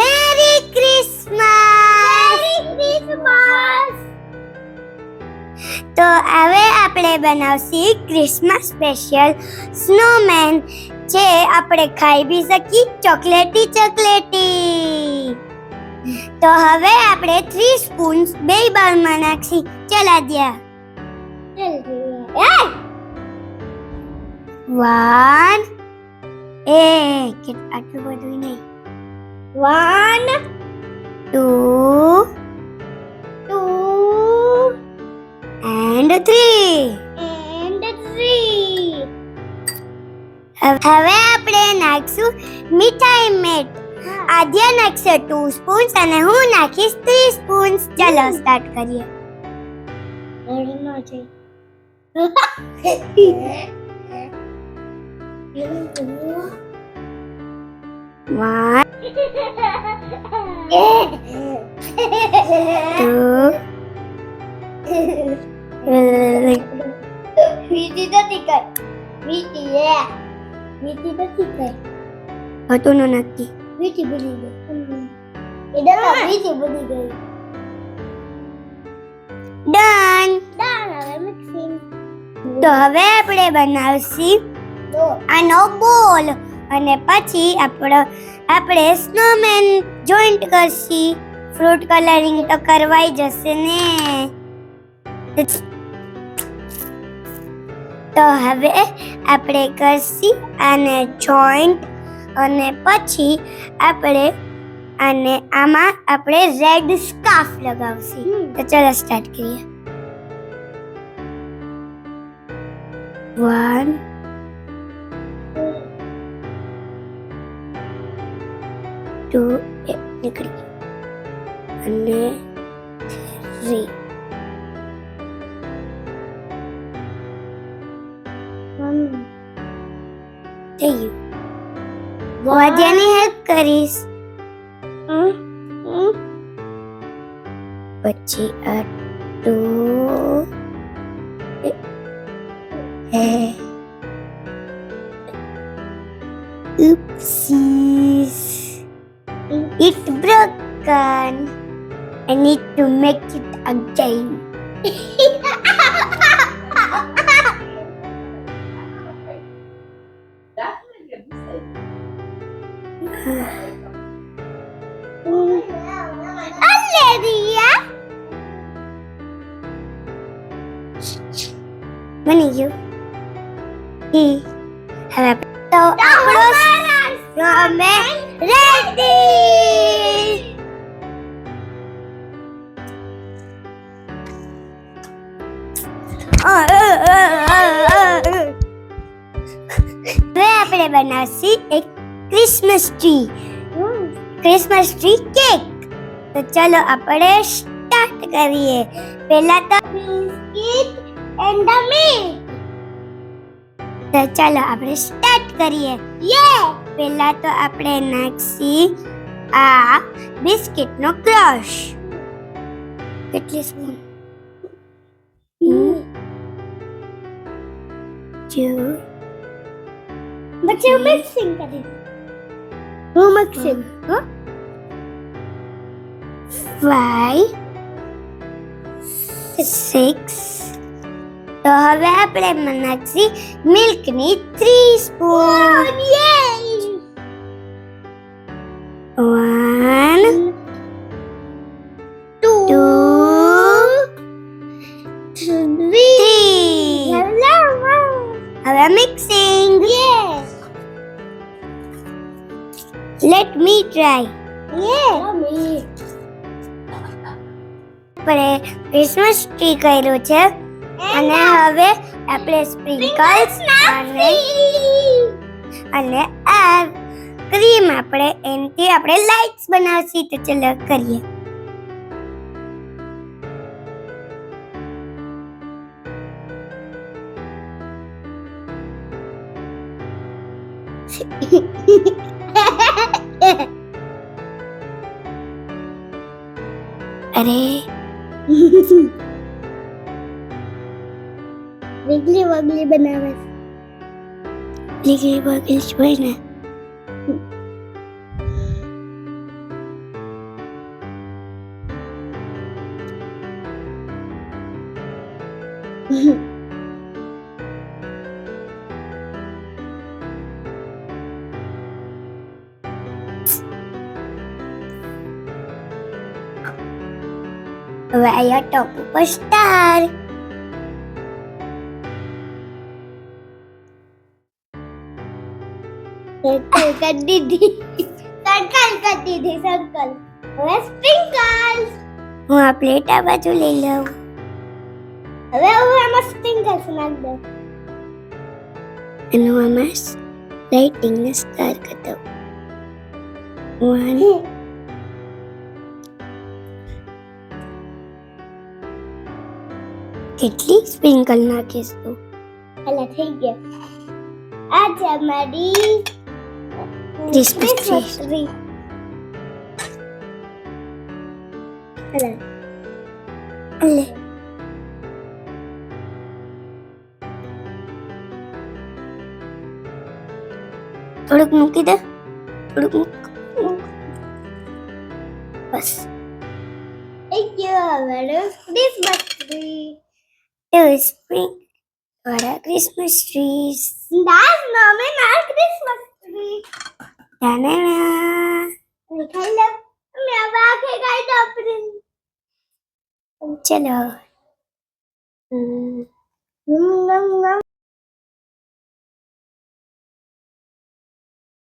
Merry Christmas. તો હવે આપણે બનાવશી ક્રિસમસ સ્પેશિયલ સ્નોમેન જે આપણે ખાઈ બી શકીએ ચોકલેટી. તો હવે આપણે 3 સ્પૂન્સ બે બાઉલમાં નાખશી. ચલા દિયા 1 આટલું બધું નહીં. 1 2 and 3. હવે આપણે નાખશું મીઠાઈ મેટ. આદ્યા નાખશે 2 સ્પૂન્સ અને હું નાખીશ 3 સ્પૂન્સ. ચલો સ્ટાર્ટ કરીએ. 1 2 મીઠી નથી કઈ હતું ન નક્કી. મીઠી ભૂલી ગઈ. ડન. હવે મિક્સિંગ. તો હવે આપણે બનાવશી આનો બોલ અને પછી આપણે સ્નોમેન જોઈન્ટ કરશી. ફ્રૂટ કલરિંગ તો કરવાઈ જશે ને. તો હવે આપણે કરશી આને જોઈન્ટ અને પછી આપણે આને આમાં આપણે રેડ સ્કાર્ફ લગાવશી. તો ચલો સ્ટાર્ટ કરીએ. 1 2 નીકળી અને 3. થઈ ગયું. વાદ્યાની હેલ્પ કરીશ. પછી આ 2 Oopsies. It's broken. I need to make it again. બની ગયું. હવે તો આપણો સ્નોમેન રેડી. હવે આપણે બનાવશી એક ક્રિસમસ ટ્રી કેક. તો ચલો આપણે સ્ટાર્ટ કરીએ. પહેલા તો બિસ્કિટ એન્ડ ધ મિલ્ક. તો ચાલો આપણે સ્ટાર્ટ કરીએ. પહેલા તો આપણે નાખશી આ બિસ્કિટનો ક્રશ. કેટલી સ્પૂન? 2 પછી મિક્સિંગ કરી. હું મિક્સિંગ 5 6. તો હવે આપણે નાખશી મિલ્કની 3 સ્પૂન. 1 2 3. હવે મિક્સિંગ. Let me try. આપણે ક્રિસમસ ટ્રી કર્યું છે અને હવે આપણે સ્પ્રિંકલ્સ અને આ ક્રીમ આપણે એનથી આપણે લાઇટ્સ બનાવશી. તો ચલો કરીએ. અરે વિગલી વગલી બનાવે. વિગલી વગલી હોય ને. હવે અહીંયા ટોપ ઉપર સ્ટાર. સર્કલ કરી દીધી. સર્કલ. હવે સ્પ્રિંકલ્સ. હું આ પ્લેટ આ બાજુ લઈ લઉં. હવે આમાં સ્પ્રિંકલ્સ નાખ દો. અને આમાં લાઇટિંગ ને સ્ટાર કરી દઉં. કેટલી સ્પ્રિંકલ નાખીશ તું? અલા થઈ ગયા. આ છે અમારી ક્રિસમસ ટ્રી. અલે થોડુંક મૂકી દે. થોડુંક બસ. Thank you, Christmas tree. Spring para Christmas trees. That's mama, not Christmas tree. Ta-na-na. Hello. मैं आके गाय डॉपरी. चलो.